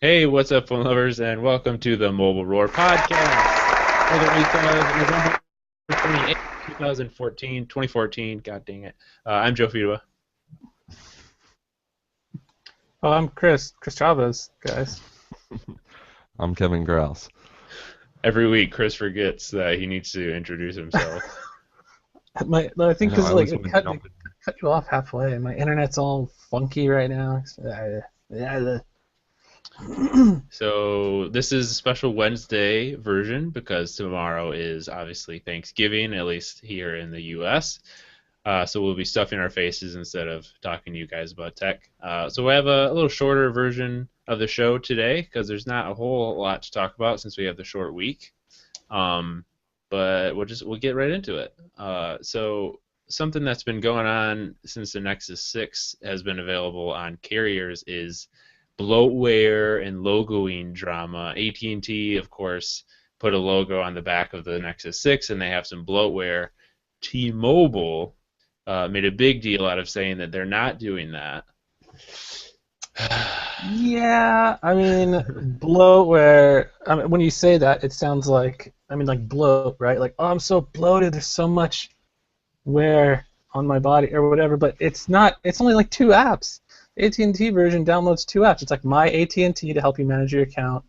Hey, what's up, phone lovers, and welcome to the Mobile Roar podcast for the week of November 28th, 2014. God dang it. I'm Joe Fidua. Oh, I'm Chris Chavez, guys. I'm Kevin Grouse. Every week, Chris forgets that he needs to introduce himself. I I think know because I like always it want to cut, jump it cut you off halfway. My internet's all funky right now. Yeah. So, this is a special Wednesday version because tomorrow is obviously Thanksgiving, at least here in the US. So we'll be stuffing our faces instead of talking to you guys about tech. So we have a little shorter version of the show today because there's not a whole lot to talk about since we have the short week. Um, but we'll get right into it. So something that's been going on since the Nexus 6 has been available on carriers is bloatware and logoing drama. AT&T, of course, put a logo on the back of the Nexus 6, and they have some bloatware. T-Mobile made a big deal out of saying that they're not doing that. Yeah, I mean, bloatware. I mean, when you say that, it sounds like like bloat, right? Like, oh, I'm so bloated. There's so much wear on my body or whatever. But it's not. It's only like two apps. AT&T version downloads two apps. It's like My AT&T to help you manage your account,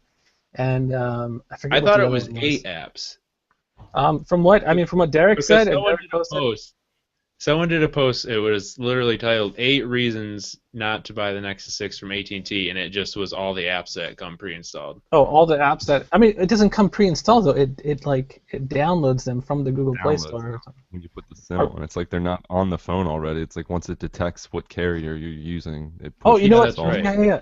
and I I forget what thought the it other was one eight was. apps From what Derek because said, and someone Derek did a posted. post. Someone did a post. It was literally titled "8 Reasons Not to Buy the Nexus 6 from AT&T," and T, and it just was all the apps that come pre-installed. Oh, all the apps that it doesn't come pre-installed though. It downloads them from the Google Play downloads Store. when you put the SIM Or, on. It's like they're not on the phone already. It's like once it detects what carrier you're using, it oh, you pushes know Yeah, what? that's install. right. Yeah.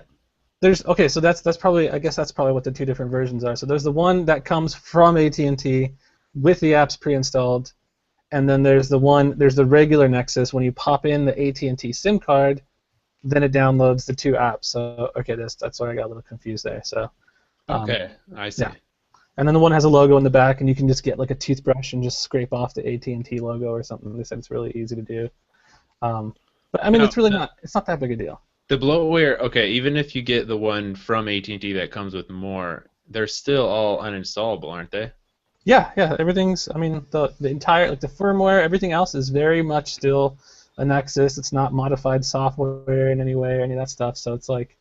There's okay, so that's probably I guess that's probably what the two different versions are. So there's the one that comes from AT&T with the apps pre-installed, and then there's the regular Nexus when you pop in the AT&T SIM card, then it downloads the two apps. So okay, that's why I got a little confused there. So um, Okay, I yeah. see. And then the one has a logo in the back, and you can just get like a toothbrush and just scrape off the AT&T logo or something. They said it's really easy to do. But I mean, Now, it's really not. It's not that big a deal. the bloatware, okay, even if you get the one from AT&T that comes with more, they're still all uninstallable, aren't they? Yeah. Everything's. I mean, the entire like the firmware, everything else is very much still a Nexus. It's not modified software in any way or any of that stuff. So it's like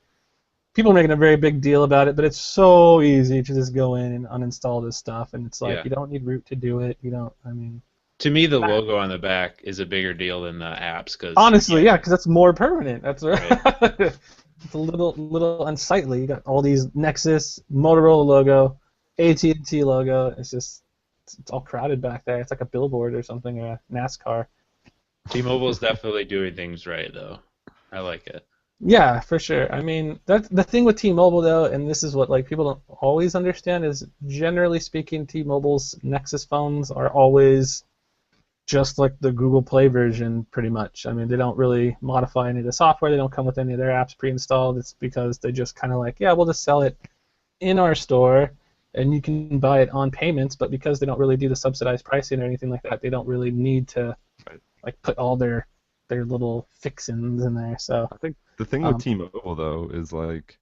people are making a very big deal about it, but it's so easy to just go in and uninstall this stuff, and it's like Yeah. you don't need root to do it. You don't. I mean, To me, the logo on the back is a bigger deal than the apps because, honestly, yeah, yeah, because that's more permanent. That's right. right. It's a little unsightly. You got all these Nexus, Motorola logo, AT&T logo. It's all crowded back there. It's like a billboard or something, or a NASCAR. T-Mobile is definitely doing things right, though. I like it. Yeah, for sure. I mean, that the thing with T-Mobile though, and this is what like people don't always understand is generally speaking, T-Mobile's Nexus phones are always just like the Google Play version, pretty much. I mean, they don't really modify any of the software. They don't come with any of their apps pre-installed. It's because they just kind of like, yeah, we'll just sell it in our store, and you can buy it on payments. But because they don't really do the subsidized pricing or anything like that, they don't really need to Right. like put all their little fixins in there. So, I think the thing with um, T-Mobile though is like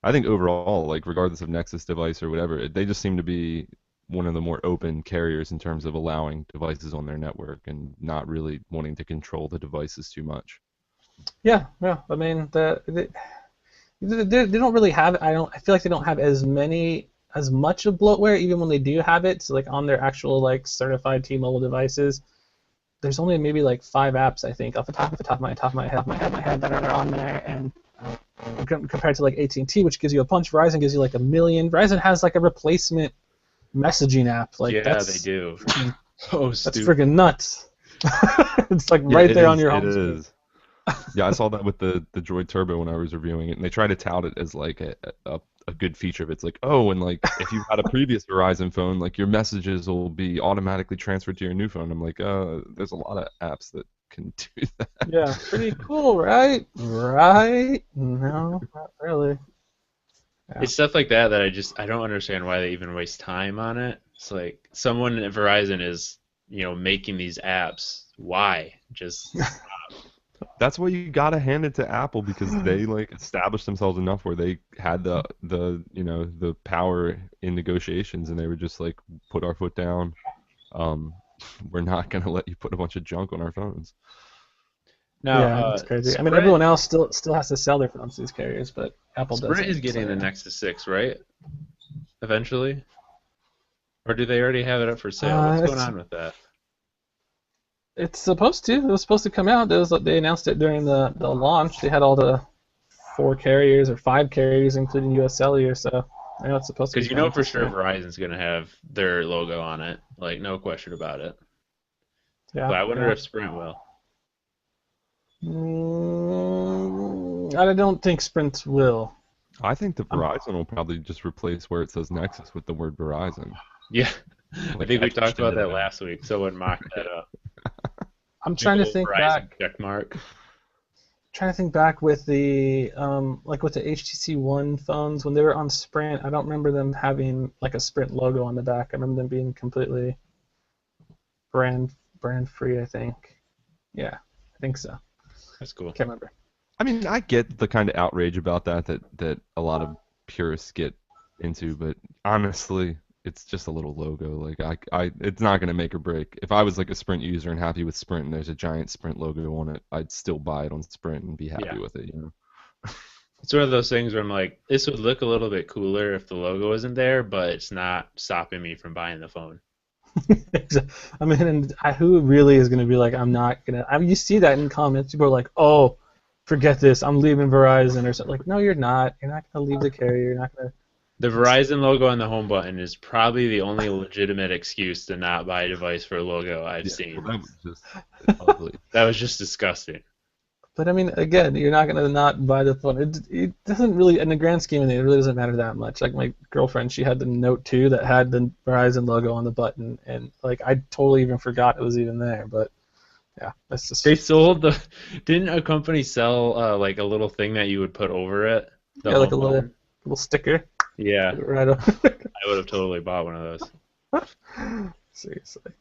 I think overall, like regardless of Nexus device or whatever, they just seem to be one of the more open carriers in terms of allowing devices on their network and not really wanting to control the devices too much. yeah. I mean, they don't really have. I feel like they don't have as much of bloatware, even when they do have it. So like on their actual like certified T-Mobile devices, there's only maybe like five apps I think off the top of my head that are on there, and compared to like AT&T, which gives you a bunch. Verizon gives you like a million. Verizon has like a replacement messaging app. Like Yeah, they do. Oh, that's stupid. freaking nuts. It's like Yeah, right it there on is. your It home screen. is. Yeah, I saw that with the Droid Turbo when I was reviewing it, and they try to tout it as like a good feature of it. It's like, oh, and like if you had a previous Verizon phone, like your messages will be automatically transferred to your new phone. I'm like, there's a lot of apps that can do that. Yeah, pretty cool, right? Right? No, not really. Yeah. It's stuff like that that I don't understand why they even waste time on it. It's like someone at Verizon is, making these apps. Why? Just stop. That's why you gotta hand it to Apple because they like established themselves enough where they had the the power in negotiations and they would just like put our foot down. Um, we're not gonna let you put a bunch of junk on our phones. Now, Yeah, it's crazy. I mean, Sprint everyone else still has to sell their phones to these carriers, but Apple Sprint is doesn't. So getting the yeah. Nexus 6, right? Eventually, or do they already have it up for sale? What's going It's on with that? it's supposed to. It was supposed to come out. They announced it during the launch. They had all the 4 carriers or 5 carriers, including U.S. Cellular. So I know it's supposed to be Because you know coming for to sure Sprint. Verizon's going to have their logo on it, like no question about it. Yeah, But I wonder yeah. if Sprint will. I don't think Sprint will. I think the I'm Verizon will probably just replace where it says Nexus with the word Verizon, Yeah, I like think we talked etched about into that there. last week. Someone mocked that up. I'm Big trying to old think Verizon back. check mark. Trying to think back with the like with the HTC One phones when they were on Sprint. I don't remember them having like a Sprint logo on the back. I remember them being completely brand brand free. I think. Yeah, I think so. That's cool. Can't remember. I mean, I get the kind of outrage about that a lot of purists get into, but honestly, it's just a little logo. Like it's not gonna make or break. If I was like a Sprint user and happy with Sprint, and there's a giant Sprint logo on it, I'd still buy it on Sprint and be Yeah. happy with it. It's one of those things where I'm like, this would look a little bit cooler if the logo isn't there, but it's not stopping me from buying the phone. I mean, and who really is going to be like, I'm not gonna. I mean, you see that in comments. People are like, oh, forget this. I'm leaving Verizon or something. Like, no, you're not. You're not going to leave the carrier. You're not going to. The Verizon logo on the home button is probably the only legitimate excuse to not buy a device for a logo I've Yeah, well, seen. that was just ugly. That was just disgusting. But I mean, again, you're not going to not buy the phone. It doesn't really, in the grand scheme of things, it really doesn't matter that much. Like my girlfriend, she had the Note 2 that had the Verizon logo on the button, and like I totally even forgot it was even there. But yeah, that's They just sold the. Didn't a company sell like a little thing that you would put over it, the yeah, like a home little button? sticker Yeah, right up. I would have totally bought one of those. Seriously.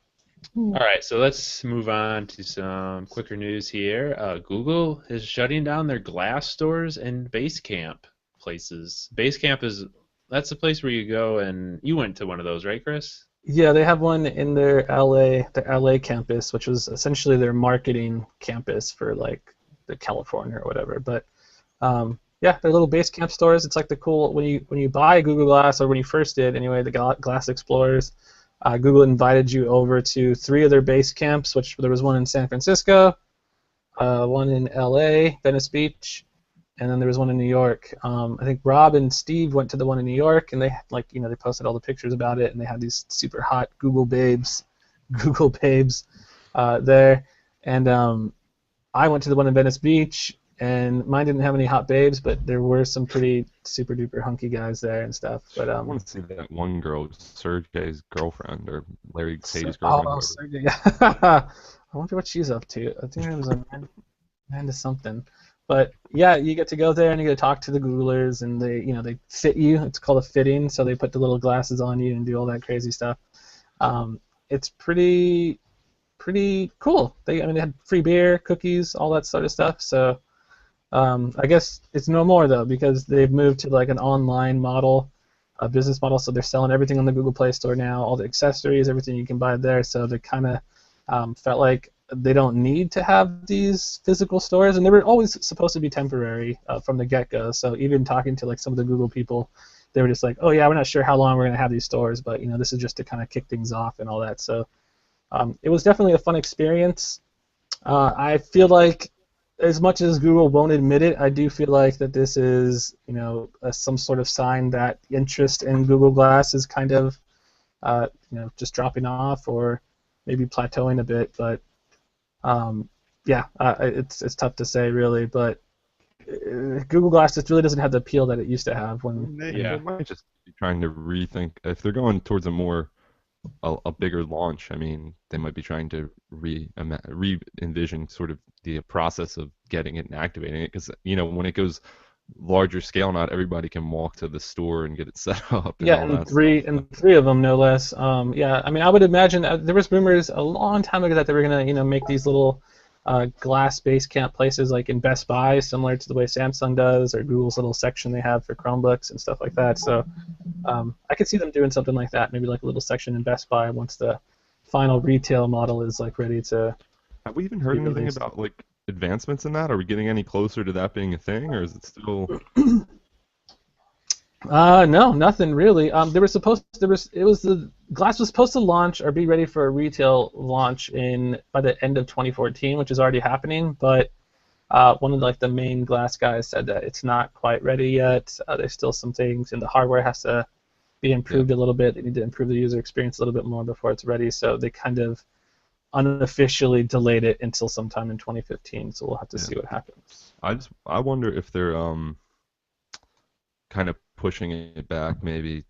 All right, so let's move on to some quicker news here. Google is shutting down their Glass stores and Basecamp places. Basecamp is that's the place where you go, and you went to one of those, right, Chris? Yeah, they have one in their LA campus, which was essentially their marketing campus for like the California or whatever. But yeah, they're little base camp stores. It's like the cool when you buy Google Glass or when you first did anyway, the Glass Explorers. Google invited you over to 3 of their base camps, which there was one in San Francisco, one in LA, Venice Beach, and then there was one in New York. I think Rob and Steve went to the one in New York, and they they posted all the pictures about it, and they had these super hot Google babes, Google babes, there, and I went to the one in Venice Beach, and mine didn't have any hot babes, but there were some pretty super duper hunky guys there and stuff. But I want to see that one girl, Sergey's girlfriend or Larry Page's oh, girlfriend, whoever. Sergey, yeah. I wonder what she's up to. I think her name was Amanda something. But yeah, you get to go there and you get to talk to the Googlers, and they fit you. It's called a fitting, so they put the little glasses on you and do all that crazy stuff. It's pretty cool. They had free beer, cookies, all that sort of stuff. So I guess it's no more though because they've moved to like an online model, a business model. So they're selling everything on the Google Play Store now, all the accessories, everything you can buy there. So they kind of felt like they don't need to have these physical stores, and they were always supposed to be temporary from the get-go. So even talking to like some of the Google people, they were just like, oh yeah, we're not sure how long we're going to have these stores, but this is just to kind of kick things off and all that. So it was definitely a fun experience. I feel like, as much as Google won't admit it, I do feel like that this is, some sort of sign that interest in Google Glass is kind of, just dropping off or maybe plateauing a bit. But yeah, it's tough to say really. But Google Glass just really doesn't have the appeal that it used to have when. They might just be trying to rethink if they're going towards a bigger launch. I mean, they might be trying to re-envision sort of the process of getting it and activating it, because when it goes larger scale, not everybody can walk to the store and get it set up. And Yeah, all that and three of them no less. Yeah, I mean, I would imagine there was rumors a long time ago that they were gonna make these little glass Basecamp places like in Best Buy, similar to the way Samsung does, or Google's little section they have for Chromebooks and stuff like that. So I could see them doing something like that, maybe like a little section in Best Buy once the final retail model is like ready to Have we even heard be anything released. about like advancements in that? Are we getting any closer to that being a thing, or is it still? No, nothing really. The glass was supposed to launch or be ready for a retail launch by the end of 2014, which is already happening. But one of like the main glass guys said that it's not quite ready yet. There's still some things, and the hardware has to be improved a little bit. They need to improve the user experience a little bit more before it's ready. So they kind of unofficially delayed it until sometime in 2015. So we'll have to see what happens. I wonder if they're kind of pushing it back, maybe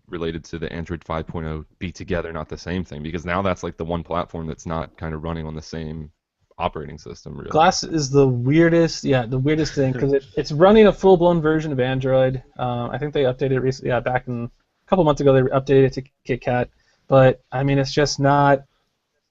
related to the Android 5.0 be together, not the same thing, because now that's like the one platform that's not kind of running on the same operating system, really. Glass is the weirdest thing because it's running a full-blown version of Android. I think they updated it recently. Yeah, back in a couple months ago they updated it to KitKat, but I mean it's just not.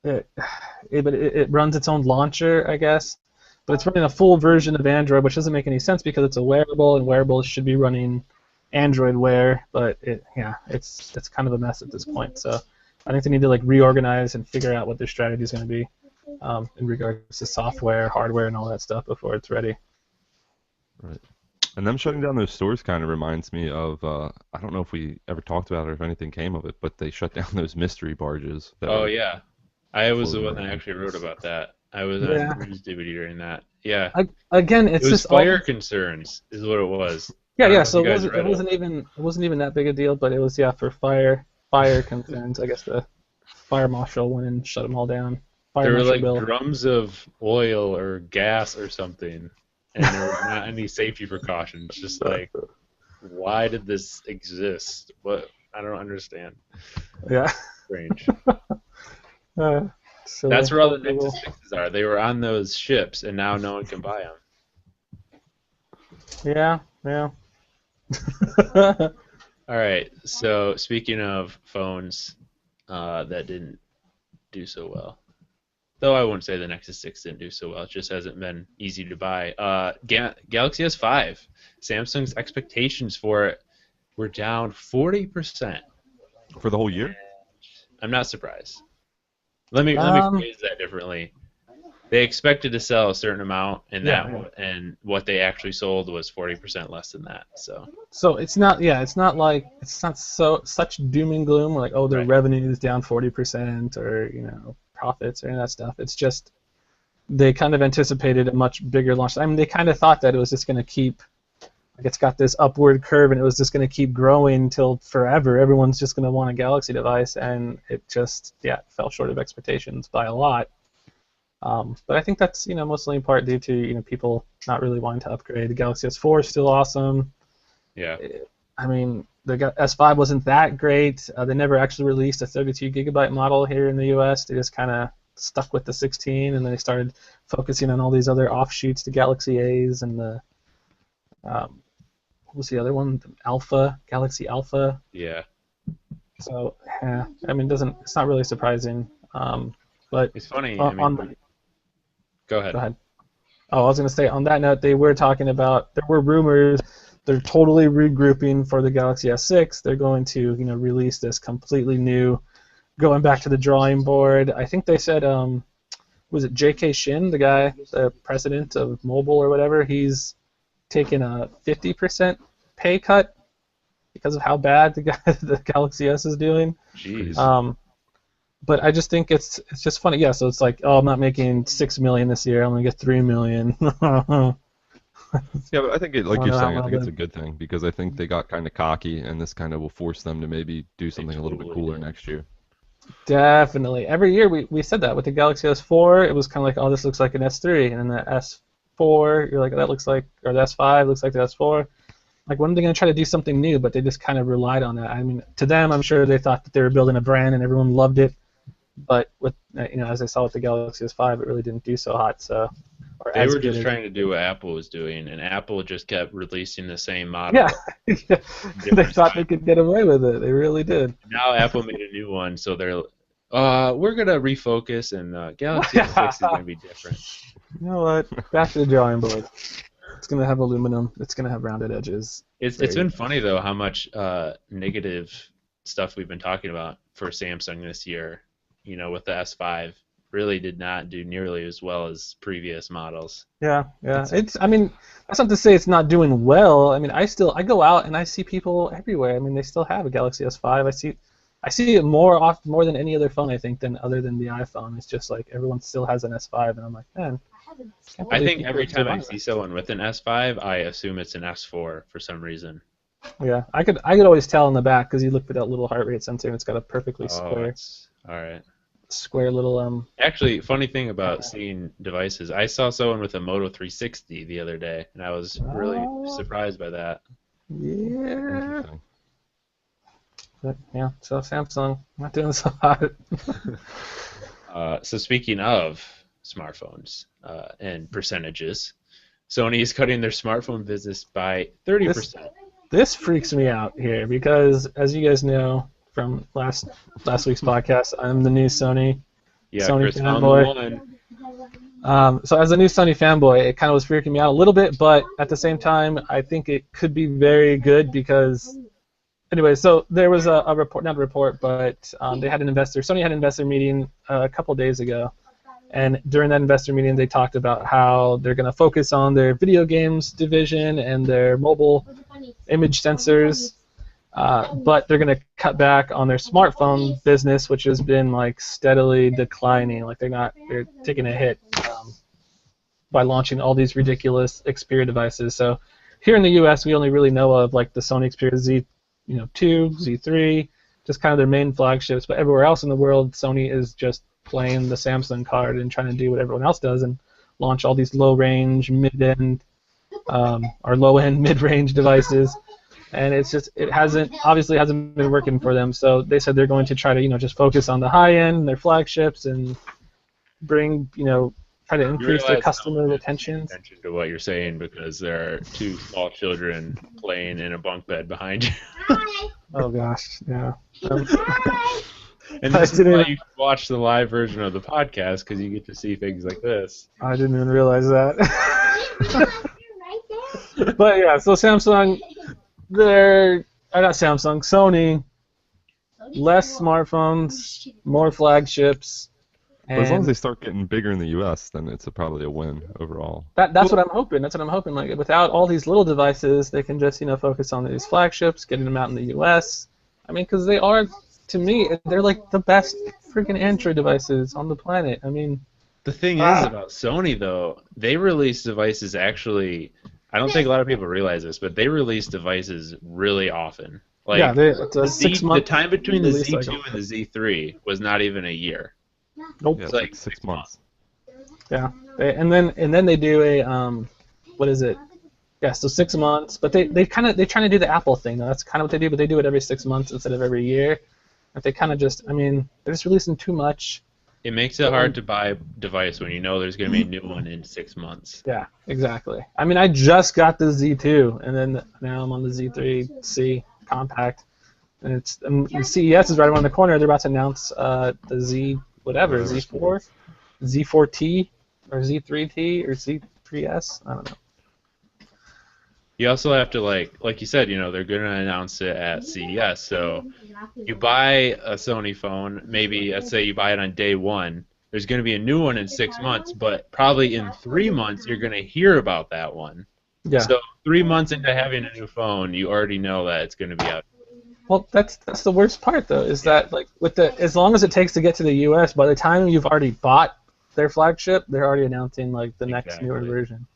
It runs its own launcher, I guess, but it's running a full version of Android, which doesn't make any sense because it's a wearable, and wearables should be running Android Wear. But it's kind of a mess at this point. So I think they need to like reorganize and figure out what their strategy is going to be in regards to software, hardware, and all that stuff before it's ready. Right. And them shutting down those stores kind of reminds me of, I don't know if we ever talked about it or if anything came of it, but they shut down those mystery barges. Oh, yeah. I was the one that around. actually wrote about that. I was Yeah. on News Duty during that. Yeah. Again, It it's was just fire concerns, is what it was. I don't know if So you guys read it wasn't even that big a deal, but it was for fire concerns. I guess the fire marshal went and shut them all down. Fire There were marshal like Bill. drums of oil or gas or something, and there were not any safety precautions. Just like, why did this exist? What? I don't understand. Yeah. Strange. So That's where all the Nexus 6s are. They were on those ships, and now no one can buy them. Yeah. All right. So speaking of phones that didn't do so well, though I wouldn't say the Nexus 6 didn't do so well. It just hasn't been easy to buy. Galaxy S5. Samsung's expectations for it were down 40%. For the whole year? I'm not surprised. Let me phrase that differently. They expected to sell a certain amount, and and what they actually sold was 40% less than that. So it's not such doom and gloom. Like, oh, their revenue is down 40%, or profits or any of that stuff. It's just they kind of anticipated a much bigger launch. I mean, they kind of thought that it was just going to keep. Like, it's got this upward curve, and it was just going to keep growing until forever. Everyone's just going to want a Galaxy device, and it just fell short of expectations by a lot. But I think that's mostly in part due to people not really wanting to upgrade. The Galaxy S4 is still awesome. Yeah. I mean, the S5 wasn't that great. They never actually released a 32 gigabyte model here in the U.S. They just kind of stuck with the 16, and then they started focusing on all these other offshoots, the Galaxy A's and the what was the other one? Galaxy Alpha. Yeah. So I mean, it's not really surprising. But it's funny. Go ahead. Go ahead. Oh, I was going to say, on that note, they were talking about, there were rumors they're totally regrouping for the Galaxy S6. They're going to release this completely new, going back to the drawing board. I think they said, was it J.K. Shin, the guy, the president of mobile or whatever, he's taken a 50% pay cut because of how bad the Galaxy S is doing. Jeez. But I just think it's just funny. Yeah, so it's like, oh, I'm not making $6 million this year. I'm gonna get $3 million. Yeah, but I think like you're saying, I think it's a good thing because I think they got kind of cocky, and this kind of will force them to maybe do something a little bit cooler next year. Definitely. Every year we said that with the Galaxy S4, it was kind of like, oh, this looks like an S3, and then the S4, you're like, that looks like, or the S5 looks like the S4. Like, when are they going to try to do something new? But they just kind of relied on that. I mean, to them, I'm sure they thought that they were building a brand and everyone loved it. But with as I saw with the Galaxy S5, it really didn't do so hot. So they were just trying to do what Apple was doing, and Apple just kept releasing the same model. Yeah, they thought they could get away with it. They really did. Now Apple made a new one, so they're We're gonna refocus, and Galaxy S6 is gonna be different. You know what? Back to the drawing board. It's gonna have aluminum. It's gonna have rounded edges. It's been funny though how much negative stuff we've been talking about for Samsung this year. You know, with the S5, really did not do nearly as well as previous models. Yeah. I mean, that's not to say it's not doing well. I mean, I go out and I see people everywhere. I mean, they still have a Galaxy S5. I see it more than any other phone, I think, other than the iPhone. It's just like everyone still has an S5, and I'm like, man. I think every time I see someone with an S5, I assume it's an S4 for some reason. Yeah, I could always tell in the back because you look for that little heart rate sensor, and it's got a perfectly square. All right. Square little Actually, funny thing about seeing devices, I saw someone with a Moto 360 the other day, and I was really surprised by that. Yeah. But, yeah. So Samsung not doing so hot. So speaking of smartphones and percentages, Sony is cutting their smartphone business by 30%. This freaks me out here because, as you guys know from last week's podcast, I'm the new Sony Chris fanboy. So as a new Sony fanboy, it kind of was freaking me out a little bit, but at the same time, I think it could be very good because. Anyway, so there was a report, not a report, but Sony had an investor meeting a couple days ago, and during that investor meeting, they talked about how they're going to focus on their video games division and their mobile image sensors, but they're going to cut back on their smartphone business, which has been like steadily declining. Like they're taking a hit by launching all these ridiculous Xperia devices. So here in the U.S., we only really know of like the Sony Xperia Z. 2, Z3, just kind of their main flagships. But everywhere else in the world, Sony is just playing the Samsung card and trying to do what everyone else does and launch all these low-range, mid-end, or low-end, mid-range devices. And it obviously hasn't been working for them. So they said they're going to try to, just focus on the high-end, their flagships, and bring, try to increase their customer retention. Attention to what you're saying because there are two small children playing in a bunk bed behind you. Oh gosh, yeah. And this is why you should watch the live version of the podcast because you get to see things like this. I didn't even realize that. But yeah, so Sony, less smartphones, more flagships. But as long as they start getting bigger in the U.S., then it's probably a win overall. That's what I'm hoping. Like without all these little devices, they can just focus on these flagships, getting them out in the U.S. I mean, because they are, to me, they're like the best freaking Android devices on the planet. I mean, the thing is about Sony though, they release devices actually. I don't think a lot of people realize this, but they release devices really often. Like it's a 6 month. The time between the Z2 and the Z3 was not even a year. Nope. Yeah, it's like 6 months. Yeah, and then they do a what is it? Yeah, so 6 months. But they're trying to do the Apple thing. Though. That's kind of what they do, but they do it every 6 months instead of every year. If they kind of they're just releasing too much. It makes it hard to buy a device when you know there's going to be a new one in 6 months. Yeah, exactly. I mean, I just got the Z2, and then now I'm on the Z3C compact, and CES is right around the corner. They're about to announce the Z. Whatever, Z4, Z4T, or Z3T, or Z3S, I don't know. You also have to, like you said, they're going to announce it at CES, so you buy a Sony phone, maybe, let's say you buy it on day one, there's going to be a new one in 6 months, but probably in 3 months you're going to hear about that one. Yeah. So 3 months into having a new phone, you already know that it's going to be out. Well, that's the worst part though, is that like as long as it takes to get to the U.S., by the time you've already bought their flagship, they're already announcing like the next newer version.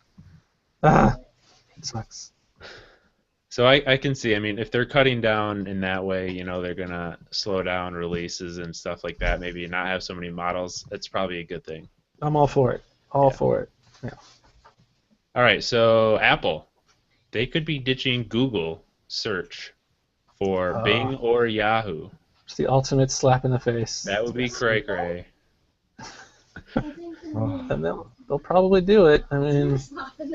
It sucks. So I can see. I mean, if they're cutting down in that way, they're gonna slow down releases and stuff like that. Maybe not have so many models. That's probably a good thing. I'm all for it. For it. Yeah. All right. So Apple, they could be ditching Google search for Bing or Yahoo. It's the ultimate slap in the face. That would be cray-cray. And they'll probably do it. I mean,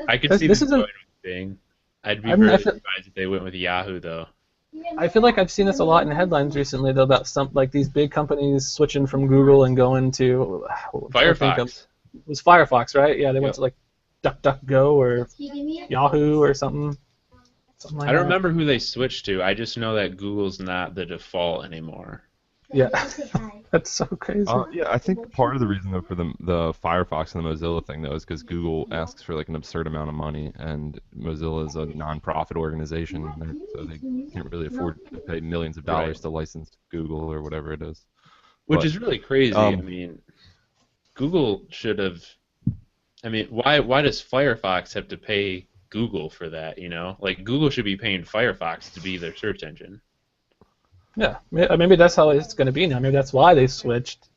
I could see them going with Bing. I'd be very surprised if they went with Yahoo, though. I feel like I've seen this a lot in headlines recently, though, about some like these big companies switching from Google and going to Firefox. it was Firefox, right? Yeah, they went Yep. to like DuckDuckGo or Yahoo or something like I don't that. remember who they switched to. I just know that Google's not the default anymore. Yeah, that's so crazy. Yeah, I think part of the reason though for the Firefox and the Mozilla thing though is because Google asks for like an absurd amount of money, and Mozilla is a non-profit organization, so they can't really afford to pay millions of dollars Right. to license Google or whatever it is. Which But is really crazy. I mean, Google should have. I mean, why does Firefox have to pay Google for that? You know, like Google should be paying Firefox to be their search engine. Yeah, maybe that's how it's going to be now. Maybe that's why they switched.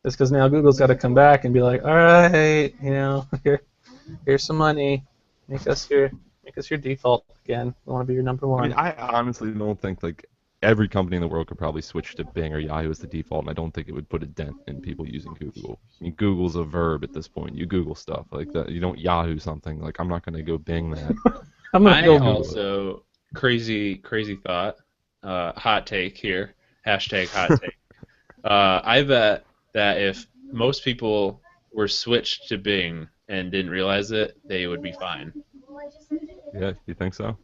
It's because now Google's got to come back and be like, all right, here's some money, make us your default again. We want to be your number I one. mean, I honestly don't think like every company in the world could probably switch to Bing or Yahoo as the default, and I don't think it would put a dent in people using Google. I mean, Google's a verb at this point. You Google stuff like that. You don't Yahoo something. Like I'm not gonna go Bing that. I'm gonna I go also crazy thought. Hot take here. Hashtag hot take. I bet that if most people were switched to Bing and didn't realize it, they would be fine. Yeah, you think so?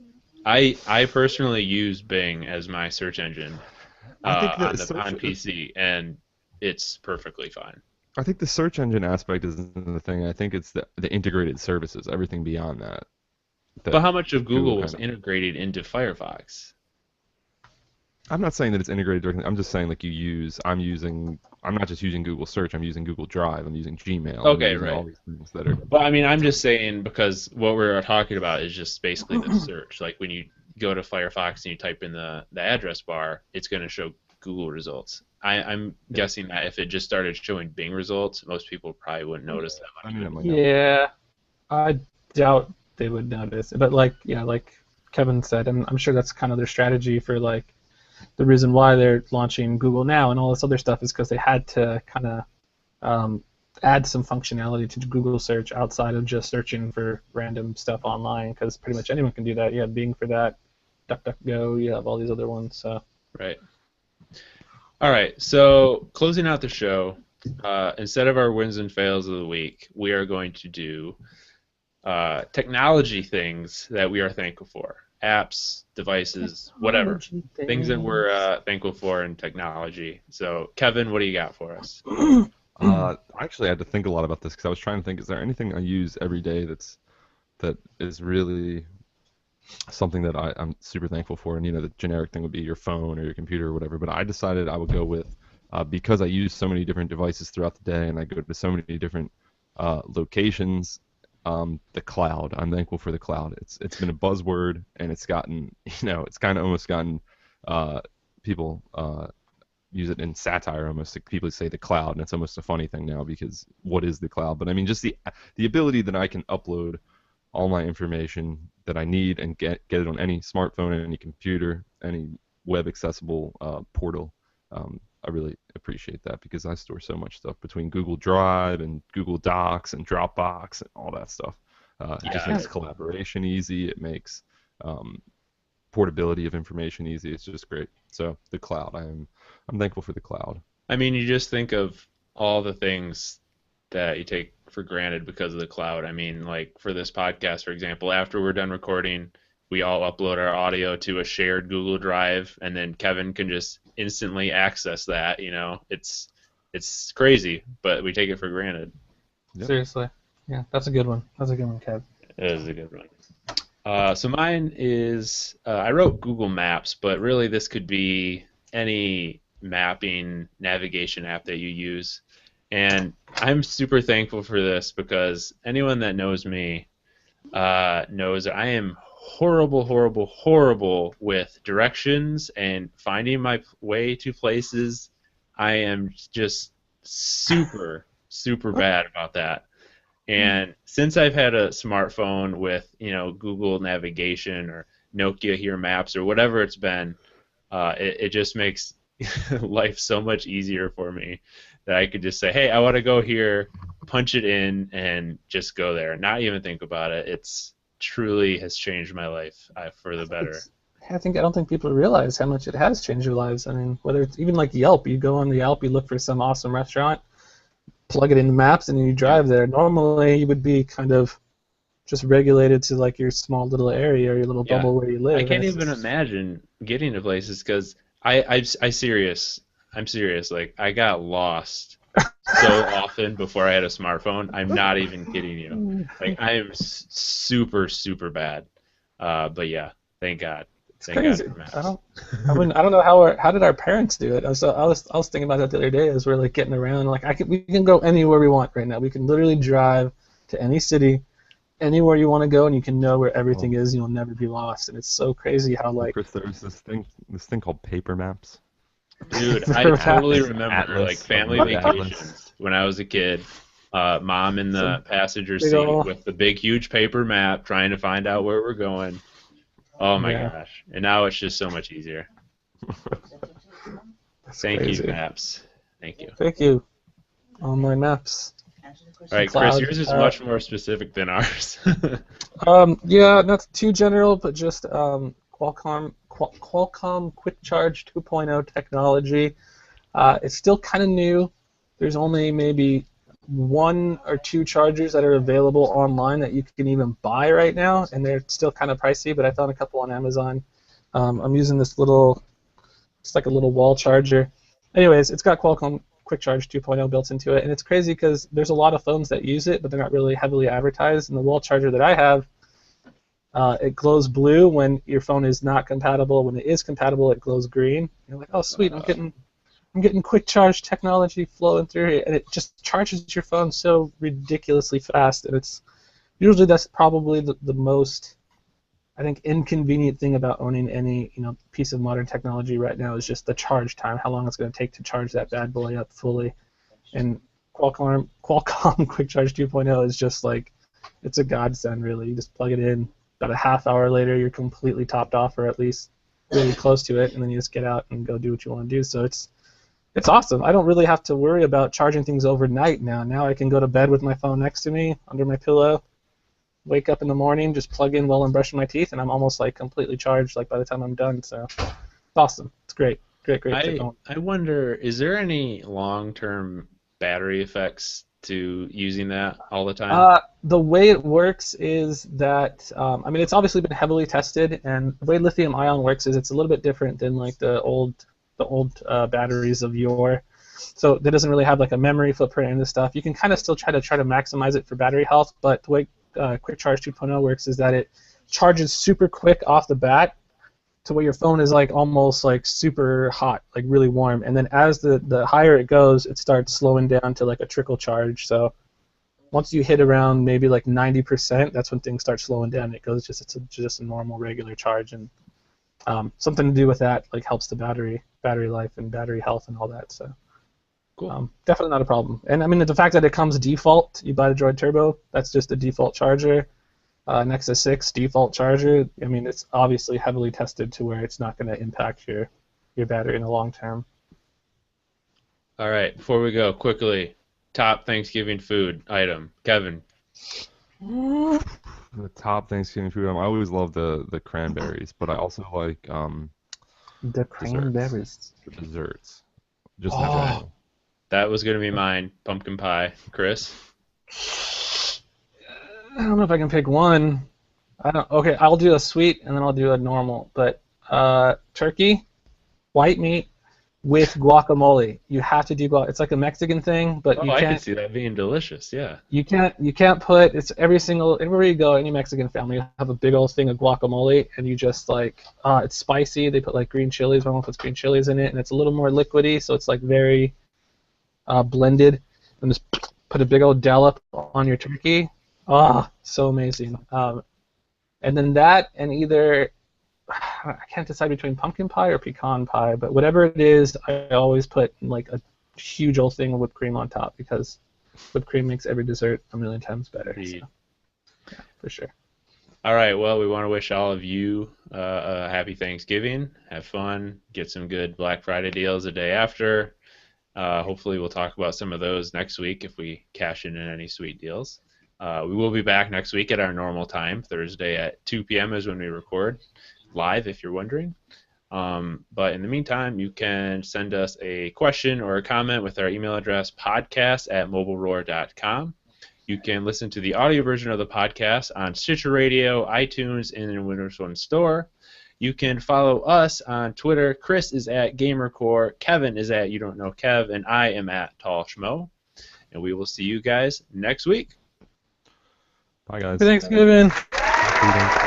I personally use Bing as my search engine I think on that on PC, and it's perfectly fine. I think the search engine aspect isn't the thing. I think it's the integrated services, everything beyond that. But how much of Google Google was kinda- integrated into Firefox? I'm not saying that it's integrated directly. I'm just saying like I'm not just using Google Search. I'm using Google Drive. I'm using Gmail. I'm Okay, using right. all these things that are. But I mean, I'm just saying because what we're talking about is just basically the search. Like when you go to Firefox and you type in the address bar, it's going to show Google results. I'm guessing that if it just started showing Bing results, most people probably wouldn't notice that much. I mean, that might not. Yeah, I doubt they would notice. But like Kevin said, and I'm sure that's kind of their strategy for like the reason why they're launching Google Now and all this other stuff is because they had to kind of add some functionality to Google search outside of just searching for random stuff online, because pretty much anyone can do that. You have Bing for that, DuckDuckGo, you have all these other ones. So Right. All right. So closing out the show, instead of our wins and fails of the week, we are going to do technology things that we are thankful for. Apps, devices, whatever. Things that we're thankful for in technology. So, Kevin, what do you got for us? Actually, I had to think a lot about this because I was trying to think: is there anything I use every day that is really something that I'm super thankful for? And the generic thing would be your phone or your computer or whatever. But I decided I would go with because I use so many different devices throughout the day and I go to so many different locations. The cloud. I'm thankful for the cloud. It's been a buzzword, and it's gotten it's kind of almost gotten people use it in satire almost. Like people say the cloud, and it's almost a funny thing now because what is the cloud? But I mean, just the ability that I can upload all my information that I need and get it on any smartphone, any computer, any web accessible portal. I really appreciate that because I store so much stuff between Google Drive and Google Docs and Dropbox and all that stuff. It just makes collaboration easy. It makes portability of information easy. It's just great. So the cloud, I'm thankful for the cloud. I mean, you just think of all the things that you take for granted because of the cloud. I mean, like for this podcast, for example, after we're done recording, we all upload our audio to a shared Google Drive, and then Kevin can just instantly access that. It's crazy, but we take it for granted. Yep. Seriously, yeah, that's a good one. That's a good one, Kev. It is a good one. So mine is I wrote Google Maps, but really this could be any mapping navigation app that you use. And I'm super thankful for this because anyone that knows me knows that I am horrible with directions and finding my way to places. I am just super bad about that. And since I've had a smartphone with Google Navigation or Nokia Here Maps or whatever it's been, it just makes life so much easier for me that I could just say, hey, I want to go here, punch it in, and just go there, not even think about it. It's truly has changed my life for the better. I don't think people realize how much it has changed their lives. I mean, whether it's even like Yelp, you go on the Yelp, you look for some awesome restaurant, plug it into Maps, and you drive there. Normally, you would be kind of just regulated to like your small little area or your little Yeah. bubble where you I live, and can't it's even just, imagine getting to places because I'm serious. Like I got lost so often before I had a smartphone. I'm not even kidding you. Like I am super super bad. But yeah, thank God. it's Thank God crazy. for maps. I don't know how did our parents do it. I was thinking about that the other day as we're like getting around. Like we can go anywhere we want right now. We can literally drive to any city, anywhere you want to go, and you can know where everything Well, is. You'll never be lost, and it's so crazy how well, like Chris, there's this thing called paper maps. Dude, I for totally maps. remember like Atlas, a family road atlas. vacations when I was a kid. Mom in It's a the passenger big seat ol' with the big huge paper map trying to find out where we're going. Oh my yeah, gosh. And now it's just so much easier. that's Thank you, crazy. Maps. Thank you. Thank you, online maps, All right, Chris, cloud. yours is much more specific than ours. Yeah, not too general, but just Qualcomm Quick Charge 2.0 technology. It's still kind of new. There's only maybe one or two chargers that are available online that you can even buy right now, and they're still kind of pricey, but I found a couple on Amazon. I'm using this little, it's like a little wall charger. Anyways, it's got Qualcomm Quick Charge 2.0 built into it, and it's crazy because there's a lot of phones that use it, but they're not really heavily advertised. And the wall charger that I have, it glows blue when your phone is not compatible. When it is compatible, it glows green. You're like, oh sweet, Uh, I'm getting quick charge technology flowing through here, and it just charges your phone so ridiculously fast. And it's usually that's probably the most, I think, inconvenient thing about owning any piece of modern technology right now is just the charge time, how long it's going to take to charge that bad boy up fully. And Qualcomm Quick Charge 2.0 is just like, it's a godsend really. You just plug it in, about a half hour later you're completely topped off, or at least really close to it, and then you just get out and go do what you want to do. So it's awesome. I don't really have to worry about charging things overnight now. Now I can go to bed with my phone next to me, under my pillow, wake up in the morning, just plug in while I'm brushing my teeth, and I'm almost like completely charged like by the time I'm done. So it's awesome. It's great. Great technology. I wonder, is there any long-term battery effects to using that all the time? The way it works is that I mean it's obviously been heavily tested, and the way lithium ion works is it's a little bit different than like the old batteries of yore. So that doesn't really have like a memory footprint and this stuff. You can kind of still try to maximize it for battery health, but the way Quick Charge 2.0 works is that it charges super quick off the bat to where your phone is like almost like super hot, like really warm, and then as the higher it goes, it starts slowing down to like a trickle charge. So once you hit around maybe like 90%, that's when things start slowing down. It goes just a normal regular charge, and something to do with that like helps the battery life and battery health and all that. So Cool. definitely not a problem. And I mean the fact that it comes default, you buy the Droid Turbo, that's just a default charger. Nexus 6 default charger. I mean it's obviously heavily tested to where it's not going to impact your battery in the long term. All right, before we go, quickly, top Thanksgiving food item. Kevin. The top Thanksgiving food. I always love the cranberries, but I also like The desserts. cranberries. Desserts, just in Oh, general. That was going to be mine. Pumpkin pie. Chris? I don't know if I can pick one. I don't. Okay, I'll do a sweet and then I'll do a normal. But turkey, white meat with guacamole. You have to do guac. It's like a Mexican thing, but Oh, I can see that being delicious. Yeah. you can't put. It's everywhere you go, any Mexican family you have a big old thing of guacamole, and you just like it's spicy. They put like green chilies. My mom puts green chilies in it, and it's a little more liquidy, so it's like very blended. And just put a big old dollop on your turkey. Ah, so amazing. And then that, and either I can't decide between pumpkin pie or pecan pie, but whatever it is, I always put like a huge old thing of whipped cream on top because whipped cream makes every dessert a million times better. Indeed. So, yeah, for sure. All right. Well, we want to wish all of you a happy Thanksgiving. Have fun. Get some good Black Friday deals the day after. Hopefully, we'll talk about some of those next week if we cash in any sweet deals. We will be back next week at our normal time. Thursday at 2 p.m. is when we record. live if you're wondering. But in the meantime, you can send us a question or a comment with our email address, podcast@mobileroar.com. You can listen to the audio version of the podcast on Stitcher Radio, iTunes, and in the Windows Phone Store. You can follow us on Twitter. Chris is at GamerCore, Kevin is at You Don't Know Kev, and I am at Tall Schmo. And we will see you guys next week. Bye, guys. Happy Thanksgiving. Happy Thanksgiving.